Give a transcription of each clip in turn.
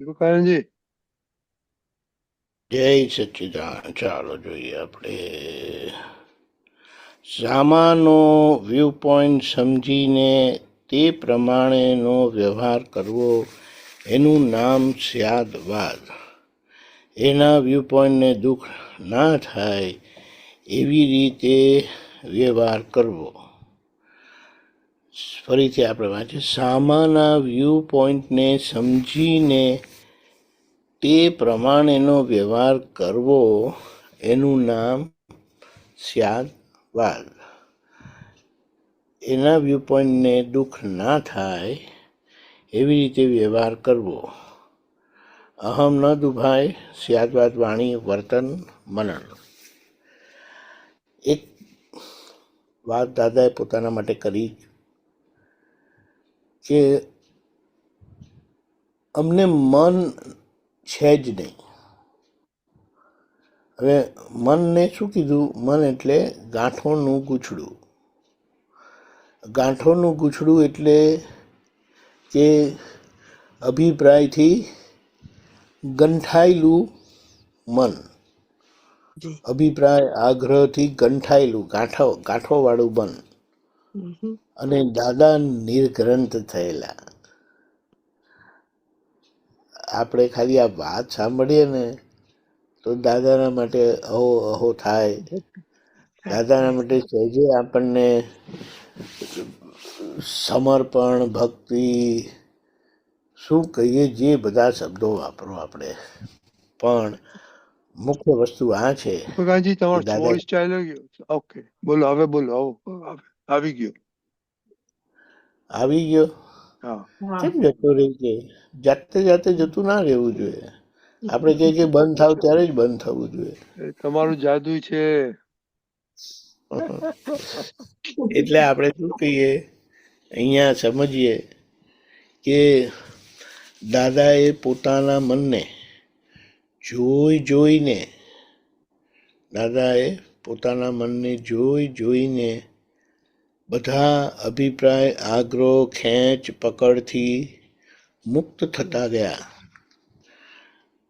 વિવેકાનંદજી જય સચ્ચિદાનંદ. ચાલો જોઈએ આપણે સામાનો વ્યૂ પોઈન્ટ સમજીને તે પ્રમાણેનો વ્યવહાર કરવો, એનું નામ સ્યાદવાદ. એના વ્યૂ પોઈન્ટને દુઃખ ના થાય એવી રીતે વ્યવહાર કરવો. ફરીથી આપણે વાંચીએ, સામાના વ્યૂ પોઈન્ટને સમજીને તે પ્રમાણેનો વ્યવહાર કરવો, એનું નામ સ્યાદવાદ. એના વ્યૂ પોઈન્ટને દુઃખ ના થાય એવી રીતે વ્યવહાર કરવો. અહમ ન દુભાય, સ્યાદવાદ વાણી વર્તન મનન. એક વાત દાદાએ પોતાના માટે કરી કે અમને મન છે જ નહીં. હવે મનને શું કીધું? મન એટલે ગાંઠોનું ગૂંચળું. ગાંઠોનું ગૂંચળું એટલે કે અભિપ્રાયથી ગંઠાયેલું મન. અભિપ્રાય આગ્રહથી ગંઠાયેલું ગાંઠોવાળું મન. અને દાદા નિર્ગ્રંથ થયેલા. આપણે ખાલી આ વાત સાંભળીએ ને તો દાદાના માટે અહો અહો થાય. દાદાના માટે સહેજે આપણને સમર્પણ, ભક્તિ, શું કહીએ, જે બધા શબ્દો વાપરો આપણે, પણ મુખ્ય વસ્તુ આ છે. વિવેકાનંદજી તમારો વોઇસ ચાલ્યો ગયો. ઓકે, બોલો હવે, બોલો. આવી ગયો. આવી ગયો? કેમ જતો રહી છે? જાતે જાતે જતું ના રહેવું જોઈએ. આપણે કહીએ કે બંધ થાવ ત્યારે જ બંધ થવું જોઈએ. તમારું જાદુ છે. એટલે આપણે શું કહીએ, અહીંયા સમજીએ કે દાદાએ પોતાના મનને જોઈને બધા અભિપ્રાય, આગ્રહ, ખેંચ પકડથી મુક્ત થતા ગયા.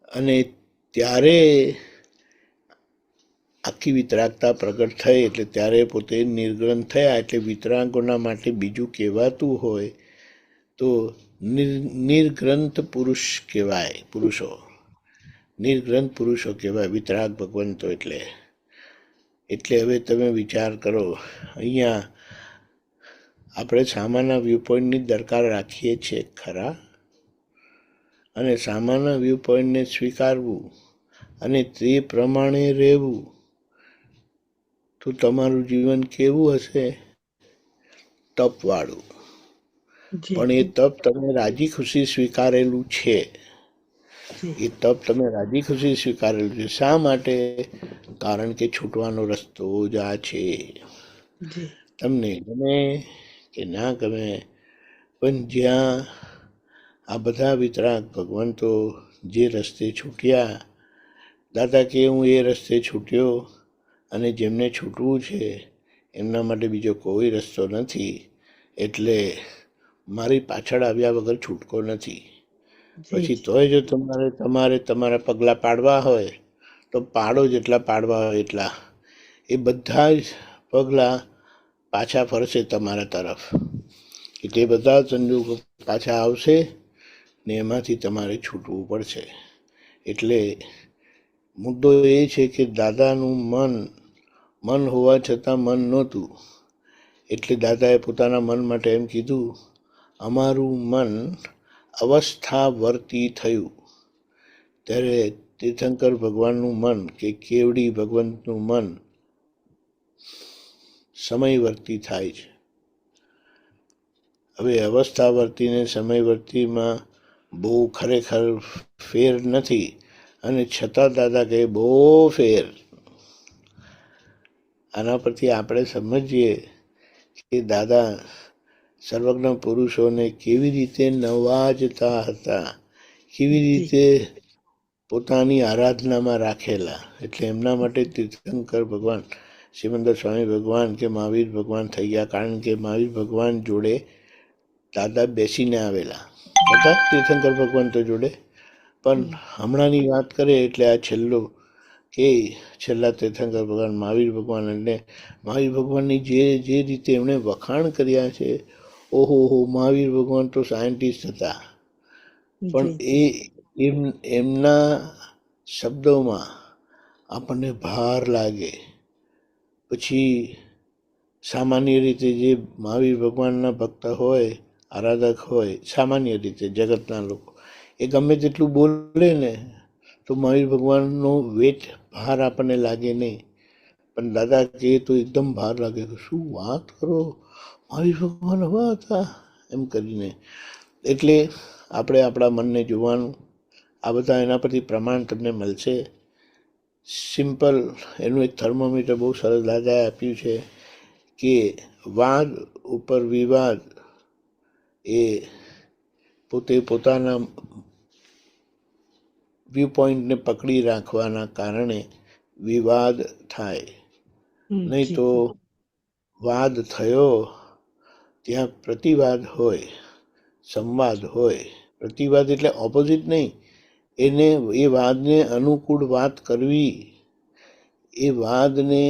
અને ત્યારે આખી વિતરાગતા પ્રગટ થઈ. એટલે ત્યારે પોતે નિર્ગ્રંથ થયા. એટલે વિતરાગોના માટે બીજું કહેવાતું હોય તો નિર્ગ્રંથ પુરુષ કહેવાય. નિર્ગ્રંથ પુરુષો કહેવાય વિતરાગ ભગવંતો. એટલે હવે તમે વિચાર કરો, અહીંયા આપણે સામાના વ્યૂ પોઈન્ટની દરકાર રાખીએ છીએ ખરા? અને સામાના વ્યૂ પોઈન્ટને સ્વીકારવું અને તે પ્રમાણે રહેવું, તો તમારું જીવન કેવું હશે? તપવાળું. પણ એ તપ તમે રાજી ખુશી સ્વીકારેલું છે. શા માટે? કારણ કે છૂટવાનો રસ્તો જ આ છે. તમને ગમે કે ના ગમે, પણ જ્યાં આ બધા વિતરાગ ભગવંતો જે રસ્તે છૂટ્યા, દાદા કે હું એ રસ્તે છૂટ્યો, અને જેમને છૂટવું છે એમના માટે બીજો કોઈ રસ્તો નથી. એટલે મારી પાછળ આવ્યા વગર છૂટકો નથી. પછી તોય જો તમારે તમારા પગલાં પાડવા હોય તો પાડો, જેટલા પાડવા હોય એટલા. એ બધા જ પગલાં પાછા ફરશે તમારા તરફ. એટલે બધા સંજોગો પાછા આવશે ને એમાંથી તમારે છૂટવું પડશે. એટલે મુદ્દો એ છે કે દાદાનું મન હોવા છતાં મન નહોતું. એટલે દાદાએ પોતાના મન માટે એમ કીધું, અમારું મન અવસ્થાવર્તી થયું. ત્યારે તીર્થંકર ભગવાનનું મન કે કેવડી ભગવંતનું મન સમયવર્તી થાય છે. હવે અવસ્થાવર્તી ને સમયવર્તીમાં બહુ ખરેખર ફેર નથી. અને છતાં દાદા કહે બહુ ફેર. આના પરથી આપણે સમજીએ કે દાદા સર્વજ્ઞ પુરુષોને કેવી રીતે નવાજતા હતા, કેવી રીતે પોતાની આરાધનામાં રાખેલા. એટલે એમના માટે તીર્થંકર ભગવાન, સિમંદર સ્વામી ભગવાન કે મહાવીર ભગવાન થઈ ગયા. કારણ કે મહાવીર ભગવાન જોડે દાદા બેસીને આવેલા હતા. તીર્થંકર ભગવાન તો જોડે પણ હમણાંની વાત કરીએ એટલે આ છેલ્લું કે છેલ્લા તીર્થંકર ભગવાન મહાવીર ભગવાન, અને મહાવીર ભગવાનની જે રીતે એમણે વખાણ કર્યા છે, ઓહો મહાવીર ભગવાન તો સાયન્ટિસ્ટ હતા, પણ એમના શબ્દોમાં આપણને ભાર લાગે. પછી સામાન્ય રીતે જે મહાવીર ભગવાનના ભક્ત હોય, આરાધક હોય, સામાન્ય રીતે જગતના લોકો એ ગમે તેટલું બોલે ને તો મહાવીર ભગવાનનો વેટ ભાર આપણને લાગે નહીં, પણ દાદા કહે તો એકદમ ભાર લાગે કે શું વાત કરો, મહાવીર ભગવાન હવા હતા એમ કરીને. એટલે આપણે આપણા મનને જોવાનું. આ બધા એના પરથી પ્રમાણ તમને મળશે. સિમ્પલ એનું એક થર્મોમીટર બહુ સરસ દાદાએ આપ્યું છે કે વાદ ઉપર વિવાદ એ પોતે પોતાના વ્યૂ પોઈન્ટને પકડી રાખવાના કારણે વિવાદ થાય, નહીં તો વાદ થયો ત્યાં પ્રતિવાદ હોય, સંવાદ હોય. પ્રતિવાદ એટલે ઓપોઝિટ નહીં, એને એ વાદને અનુકૂળ વાત કરવી, એ વાદને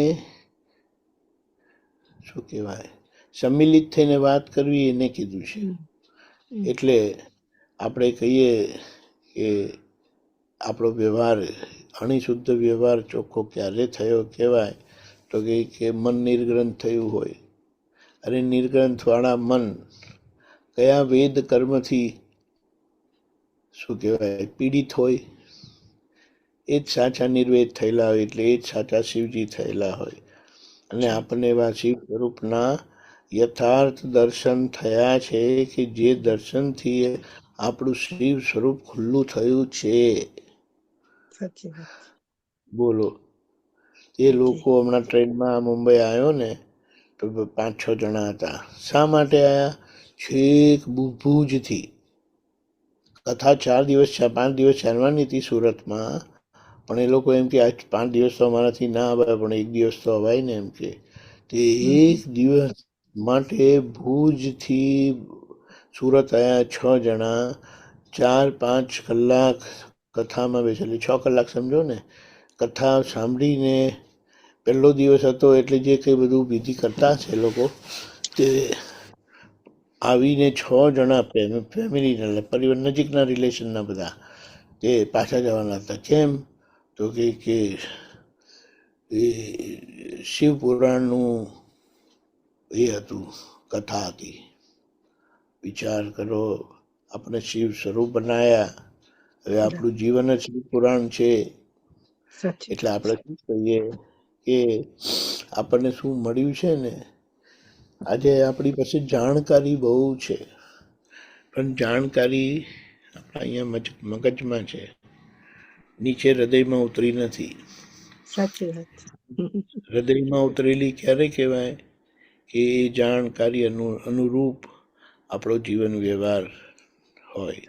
શું કહેવાય સંમિલિત થઈને વાત કરવી, એને કીધું છે. એટલે આપણે કહીએ કે આપણો વ્યવહાર અણિશુદ્ધ વ્યવહાર ચોખ્ખો ક્યારે થયો કહેવાય તો કે મન નિર્ગ્રંથ થયું હોય. અને નિર્ગ્રંથવાળા મન કયા વેદ કર્મથી શું કહેવાય પીડિત હોય, એ જ સાચા નિર્વેદ થયેલા હોય, એટલે એ જ સાચા શિવજી થયેલા હોય. અને આપણને એવા શિવ સ્વરૂપના યથાર્થ દર્શન થયા છે કે જે દર્શનથી આપણું શિવ સ્વરૂપ ખુલ્લું થયું છે. બોલો, એ લોકો હમણાં ટ્રેનમાં મુંબઈ આવ્યો ને તો 5-6 જણા હતા. શા માટે આવ્યા? છેક ભુજથી. કથા 4 દિવસ 5 દિવસ ચાલવાની હતી સુરતમાં, પણ એ લોકો એમ કે આજ 5 દિવસ તો અમારાથી ના અવાય, પણ 1 દિવસ તો અવાય ને એમ કે. તે 1 દિવસ માટે ભુજથી સુરત આવ્યા 6 જણા. 4-5 કલાક કથામાં બેસેલી, 6 કલાક સમજો ને. કથા સાંભળીને પહેલો દિવસ હતો એટલે જે કંઈ બધું વિધિ કરતા છે લોકો, તે આવીને 6 જણા ફેમિલીના પરિવાર નજીકના રિલેશનના બધા તે પાછા જવાના હતા. કેમ? તો કે એ શિવ પુરાણનું એ હતું, કથા હતી. વિચાર કરો, આપણે શિવ સ્વરૂપ બનાયા, હવે આપણું જીવન જ શિવ પુરાણ છે. એટલે આપણે શું કહીએ કે આપણને શું મળ્યું છે ને, આજે આપણી પાસે જાણકારી બહુ છે, પણ જાણકારી આપણા અહીંયા મગજમાં છે, નીચે હૃદયમાં ઉતરી નથી. સાચી વાત. હૃદયમાં ઉતરેલી ક્યારે કહેવાય કે એ જાણકારી અનુરૂપ આપણો જીવન વ્યવહાર હોય.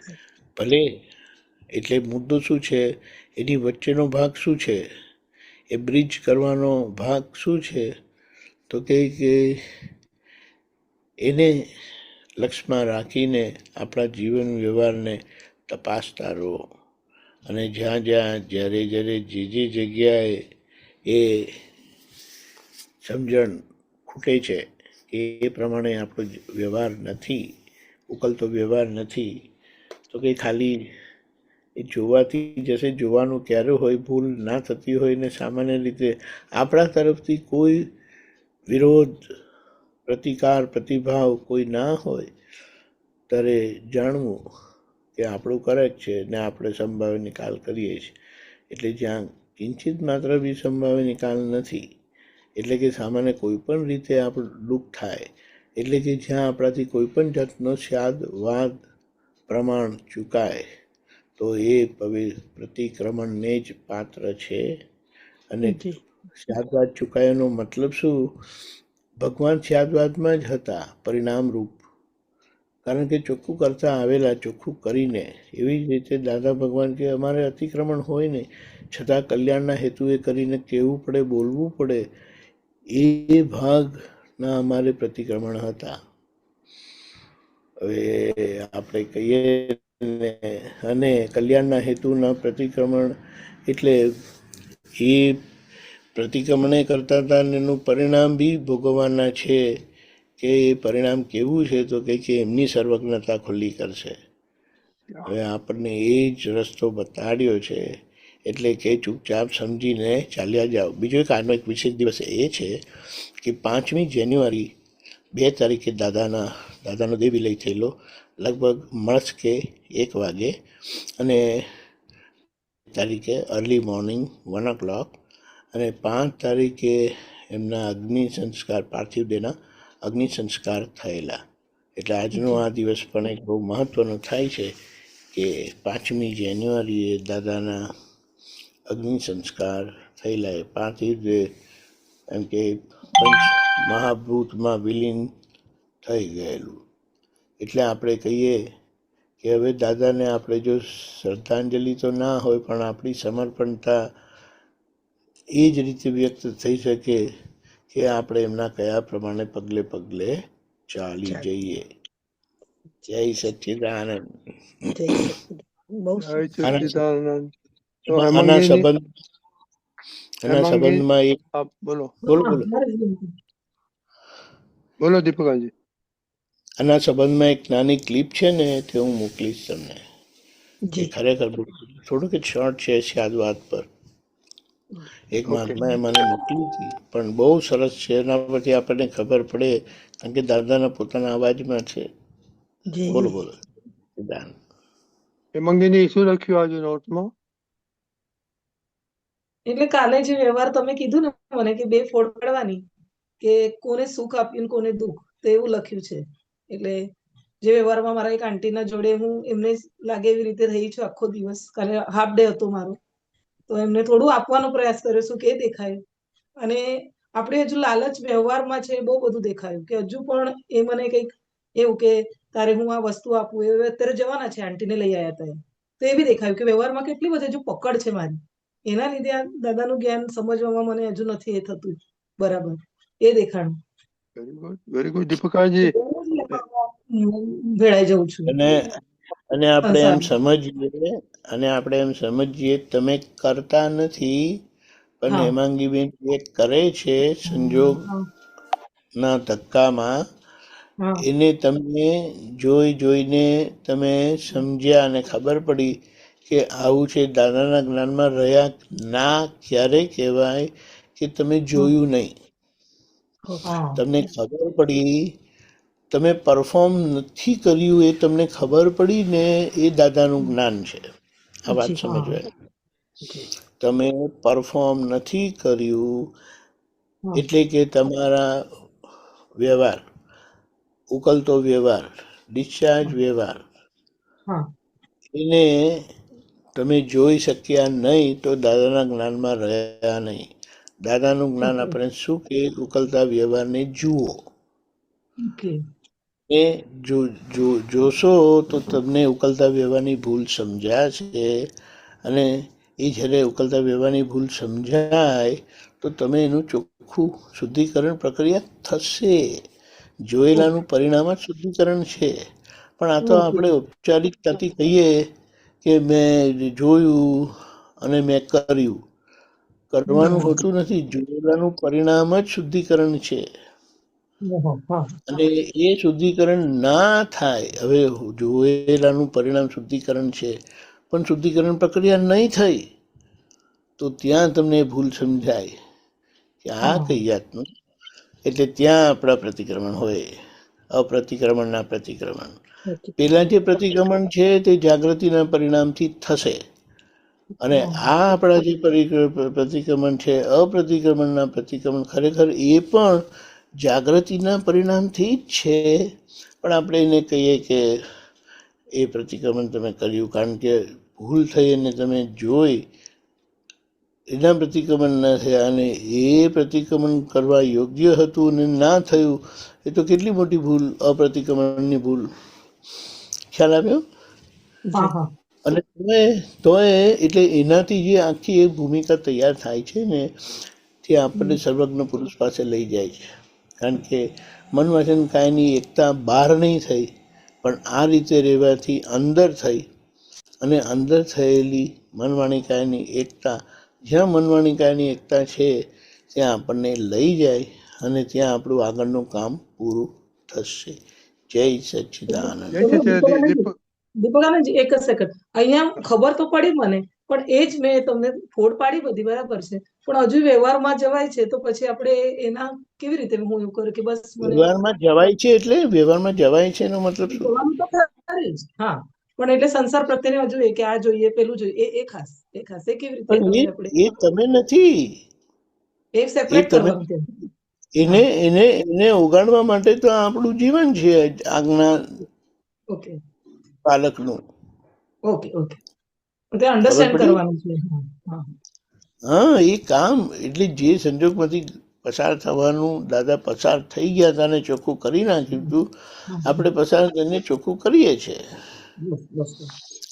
ભલે એટલે મુદ્દો શું છે, એની વચ્ચેનો ભાગ શું છે, એ બ્રિજ કરવાનો ભાગ શું છે, તો કે એને લક્ષ્યમાં રાખીને આપણા જીવન વ્યવહારને તપાસતા રહો. અને જ્યાં જ્યારે જે જગ્યાએ એ સમજણ ખૂટે છે એ પ્રમાણે આપણો વ્યવહાર નથી, ઉકલતો વ્યવહાર નથી, તો કે ખાલી એ જોવાથી જશે. જોવાનું ક્યારે હોય, ભૂલ ના થતી હોય ને સામાન્ય રીતે આપણા તરફથી કોઈ વિરોધ, પ્રતિકાર, પ્રતિભાવ કોઈ ના હોય ત્યારે જાણવું કે આપણું કરેક્ટ છે ને આપણે સંભાવે નિકાલ કરીએ છીએ. એટલે જ્યાં કિંચિત માત્ર બી સંભાવે નિકાલ નથી, એટલે કે સામાન્ય કોઈ પણ રીતે આપણું દુઃખ થાય, એટલે કે જ્યાં આપણાથી કોઈ પણ જાતનો સ્યાદ વાદ પ્રમાણ ચૂકાય તો એ પ્રતિક્રમણને જ પાત્ર છે. અને સ્યાદવાદ ચૂકાયાનો મતલબ શું? ભગવાન સ્યાદવાદમાં જ હતા પરિણામરૂપ, કારણ કે ચોખ્ખું કરતા આવેલા, ચોખ્ખું કરીને. એવી જ રીતે દાદા ભગવાન કે અમારે અતિક્રમણ હોય ને છતાં કલ્યાણના હેતુએ કરીને કહેવું પડે, બોલવું પડે, એ ભાગના અમારે પ્રતિક્રમણ હતા. હવે આપણે કહીએ ને અને કલ્યાણના હેતુના પ્રતિક્રમણ એટલે એ પ્રતિક્રમણે કરતા હતા અને એનું પરિણામ બી ભોગવવાના છે કે એ પરિણામ કેવું છે તો કે એમની સર્વજ્ઞતા ખુલ્લી કરશે. હવે આપણને એ જ રસ્તો બતાડ્યો છે એટલે કે ચૂપચાપ સમજીને ચાલ્યા જાઓ. બીજો એક આજનો એક વિશેષ દિવસ એ છે કે 5મી જાન્યુઆરી 2 તારીખે દાદાનો દેહ વિલય થયેલો, લગભગ મળસ કે 1 વાગે, અને તારીખે અર્લી મોર્નિંગ 1 o'clock, અને 5 તારીખે એમના અગ્નિ સંસ્કાર, પાર્થિવ દેહના અગ્નિ સંસ્કાર થયેલા. એટલે આજનો આ દિવસ પણ એક બહુ મહત્વનો થાય છે કે 5મી જાન્યુઆરીએ દાદાના અગ્નિ સંસ્કાર થયેલા. એ પાર્થિવ દેહ એમ કે પંચ મહાભૂતમાં વિલીન થઈ ગયેલું. એટલે આપણે કહીએ કે હવે દાદાને આપણે જો શ્રદ્ધાંજલિ તો ના હોય પણ આપણી સમર્પણતા એ જ રીતે વ્યક્ત થઈ શકે કે આપણે એમના કયા પ્રમાણે પગલે પગલે ચાલી જઈએ. જય સચ્ચિદાનંદ. જય સચ્ચિદાનંદ. તો આના હેમાંગીની સંબંધમાં એક આપ બોલો બોલો બોલો દીપકાજી. આના સંબંધમાં એક નાની ક્લિપ છે ને તે હું મોકલીશ તમને. એ ખરેખર થોડુંક જ શોર્ટ છે યાદ વાત પર. એક મહાત્માએ મને મોકલી હતી પણ બહુ સરસ છે. એના પરથી આપણને ખબર પડે કારણ કે દાદાના પોતાના અવાજમાં છે. બોલો બોલો. હેમાંગીની શું લખ્યું આજે નોટમાં? એટલે કાલે જે વ્યવહાર તમે કીધું ને મને કે 2 ફોડ પાડવાની, કે કોને સુખ આપ્યું ને કોને દુઃખ, તો એવું લખ્યું છે. એટલે જે વ્યવહારમાં મારા એક આંટીના જોડે હું એમને લાગે એવી રીતે રહી છું આખો દિવસ. કાલે હાફ ડે હતો મારો, તો એમને થોડું આપવાનો પ્રયાસ કર્યો શું કે દેખાયું. અને આપણે હજુ લાલચ વ્યવહારમાં છે, બહુ બધું દેખાયું કે હજુ પણ એ મને કંઈક એવું કે તારે હું આ વસ્તુ આપું, એ અત્યારે જવાના છે, આંટીને લઈ આવ્યા હતા. તો એ બી દેખાયું કે વ્યવહારમાં કેટલી બધી હજુ પકડ છે મારી. એના લીધે આ દાદાનું જ્ઞાન સમજવામાં મને હજુ નથી એ થતું બરાબર. એ દેખાણું. Very good દીપકાજી. ભેળાઈ જઉં છું અને આપણે એમ સમજીએ તમે કરતા નથી પણ હેમાંગીબેન જે કરે છે સંજોગ ના ધક્કામાં, એને તમે જોઈને તમે સમજ્યા અને ખબર પડી કે આવું છે. દાદાના જ્ઞાનમાં રહ્યા ના ક્યારે કહેવાય કે તમે જોયું નહીં. તમને ખબર પડી, તમે પરફોર્મ નથી કર્યું એ તમને ખબર પડી ને, એ દાદાનું જ્ઞાન છે. આ વાત સમજવા. તમે પરફોર્મ નથી કર્યું એટલે કે તમારા વ્યવહાર, ઉકલતો વ્યવહાર, ડિસ્ચાર્જ વ્યવહાર, એને તમે જોઈ શક્યા નહીં તો દાદાના જ્ઞાનમાં રહ્યા નહીં. દાદાનું જ્ઞાન આપણે શું કે ઉકલતા વ્યવહારને જુઓ. એ જોશો તો તમને ઉકલતા વ્યવહારની ભૂલ સમજાશે. અને એ જ્યારે ઉકલતા વ્યવહારની ભૂલ સમજાય તો તમે એનું ચોખ્ખું શુદ્ધિકરણ પ્રક્રિયા થશે. જોયેલાનું પરિણામ જ શુદ્ધિકરણ છે. પણ આ તો આપણે ઔપચારિકતાથી કહીએ કે મેં જોયું અને મેં કર્યું. કરવાનું હોતું નથી. જોયેલાનું પરિણામ જ શુદ્ધિકરણ છે. અને એ શુદ્ધિકરણ ના થાય, હવે જોયેલાનું પરિણામ શુદ્ધિકરણ છે પણ શુદ્ધિકરણ પ્રક્રિયા નહીં થઈ તો ત્યાં તમને ભૂલ સમજાય કે આ કઈ જાતનું. એટલે ત્યાં આપણા પ્રતિક્રમણ હોય. અપ્રતિક્રમણના પ્રતિક્રમણ. પેલા જે પ્રતિક્રમણ છે તે જાગૃતિના પરિણામથી થશે. અને આ આપણા જે પ્રતિક્રમણ છે અપ્રતિક્રમણના પ્રતિક્રમણ, ખરેખર એ પણ જાગૃતિના પરિણામથી જ છે. પણ આપણે એને કહીએ કે એ પ્રતિક્રમણ તમે કર્યું કારણ કે ભૂલ થઈ અને તમે જોઈ, એના પ્રતિક્રમણ ના થયા. અને એ પ્રતિક્રમણ કરવા યોગ્ય હતું અને ના થયું, એ તો કેટલી મોટી ભૂલ, અપ્રતિક્રમણની ભૂલ. ખ્યાલ આવ્યો? અને તોય એટલે એનાથી જે આખી એક ભૂમિકા તૈયાર થાય છે ને, તે આપણને સર્વજ્ઞ પુરુષ પાસે લઈ જાય છે. કારણ કે મન વચન કાયની એકતા બહાર નહીં થઈ પણ આ રીતે રહેવાથી અંદર થઈ. અને અંદર થયેલી મનવાણી કાયાની એકતા, જ્યાં મનવાણી કાયાની એકતા છે ત્યાં આપણને લઈ જાય અને ત્યાં આપણું આગળનું કામ પૂરું થશે. જય સચ્ચિદાનંદ. જય સચ્ચિદાનંદ. દીપક દીપકાનંદજી એક જ સેકન્ડ, અહીંયા ખબર તો પડી મને, પણ એ જ મેં તમને ફોડ પાડી બધી બરાબર છે, પણ હજુ વ્યવહારમાં જવાય છે તો પછી આપણે એના કેવી રીતે હું એવું કરું કે બસ મને વ્યવહારમાં જવાય છે એટલે વ્યવહારમાં જવાય છે એનો મતલબ શું? જવાનું તો ખરી જ, હા, પણ એટલે સંસાર પ્રત્યેને હજુ એ કે આ જોઈએ પેલું જોઈએ એ ખાસ એ કેવી રીતે પણ તમને આપણે એ તમે નથી, એ એ સેપરેટ તમે કરવાનું છે. એને એને એને ઉગાડવા માટે તો આપણું જીવન છે આજ્ઞા ઓકે પાલકનું. ઓકે ઓકે, તે ખબર અન્ડરસ્ટેન્ડ પડી? કરવાનું છે. હા હા, એ કામ એટલે જે સંજોગમાંથી પસાર થવાનું દાદા પસાર થઈ ગયા હતા ને ચોખ્ખું કરી નાખ્યું હતું, આપણે પસાર કરીને ચોખ્ખું કરીએ છીએ. બસ બસ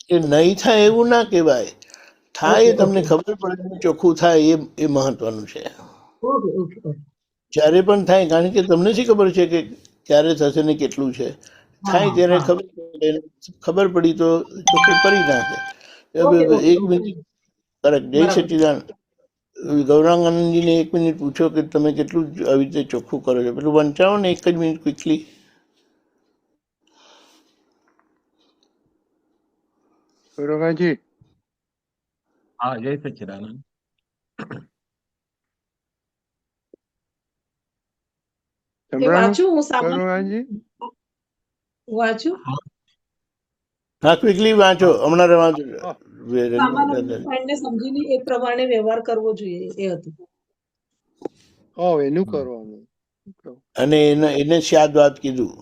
એ નહીં થાય એવું ના કહેવાય, થાય ઓકે એ તમને ઓકે ખબર પડે ને ચોખ્ખું થાય એ મહત્વનું છે. ઓકે ઓકે ઓકે, જ્યારે પણ થાય, કારણ કે તમને શી ખબર છે કે ક્યારે થશે ને કેટલું છે, થાય હા ત્યારે હા ખબર પડી તો ચોખ્ખું કરી નાખે. ઓકે ઓકે એક મિનિટ કરેક્ટ. જય બરાબર. સચ્ચિદાનંદ. ગૌરાંગાનંદજીને એક મિનિટ પૂછો કે તમે કેટલું આવી રીતે ચોખ્ખું કરો છો, પેલું વંચાવો ને એક જ મિનિટ ક્વિકલી. ગૌરંગાજી, હા, જય સચ્ચિદાનંદ. એ સંભળાણું વાંચું હું સામાન્ય ગૌરંગાજી? વાંચું હા, ક્વિકલી વાંચો, હમણાં વાંચો. હા, સામાન્ય પોઈન્ટને સમજીને એ પ્રમાણે વ્યવહાર કરવો જોઈએ એ હતું. હા, એનું કરવાનું. અને એને સ્યાદ વાત કીધું.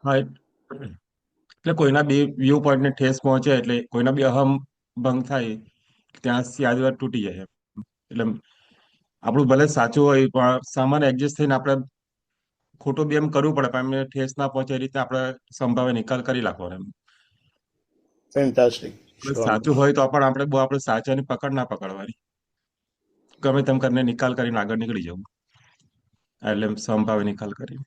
હા, એટલે કોઈના બે વ્યૂ પોઈન્ટને ઠેસ પહોંચે એટલે કોઈના બી અહમ ભંગ થાય ત્યાં યાદવાર તૂટી જાય. એટલે આપણું ભલે સાચું હોય પણ સામાન્ય એડજસ્ટ થઈને આપણે ખોટું બી એમ કરવું પડે, પણ એમને ઠેસ ના પહોંચે એ રીતે આપણે સંભાવે નિકાલ કરી નાખવાનો. એમ ફેન્ટાસ્ટિક. સાચું હોય તો પણ આપણે સાચાની પકડ ના પકડવાની, ગમે તેમ કરીને નિકાલ કરીને આગળ નીકળી જવું, એટલે સંભાવે નિકાલ કરી.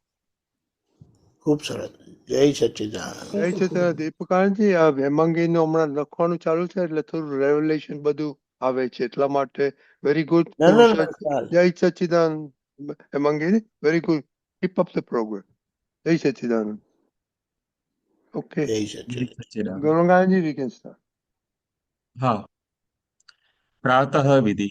ખૂબ સરસ. જય સચ્ચિદાનંદ. જય સચ્ચિદાનંદ. દીપકાનંદજી, આ હેમાંગીનું હમણાં લખવાનું ચાલુ છે એટલે થોડું રેવલેશન બધું આવે છે, એટલા માટે વેરી ગુડ. ના ના ના, ચાલ. જય Sachchidanand Hemangi, very good. Keep up the progress. જય સચ્ચિદાનંદ. ઓકે જય જય સચ્ચિદાનંદ. સચ્ચિદાનંદ. ગૌરંગાજી, વી કેન સ્ટાર્ટ. હા, પ્રાતઃ વિધિ.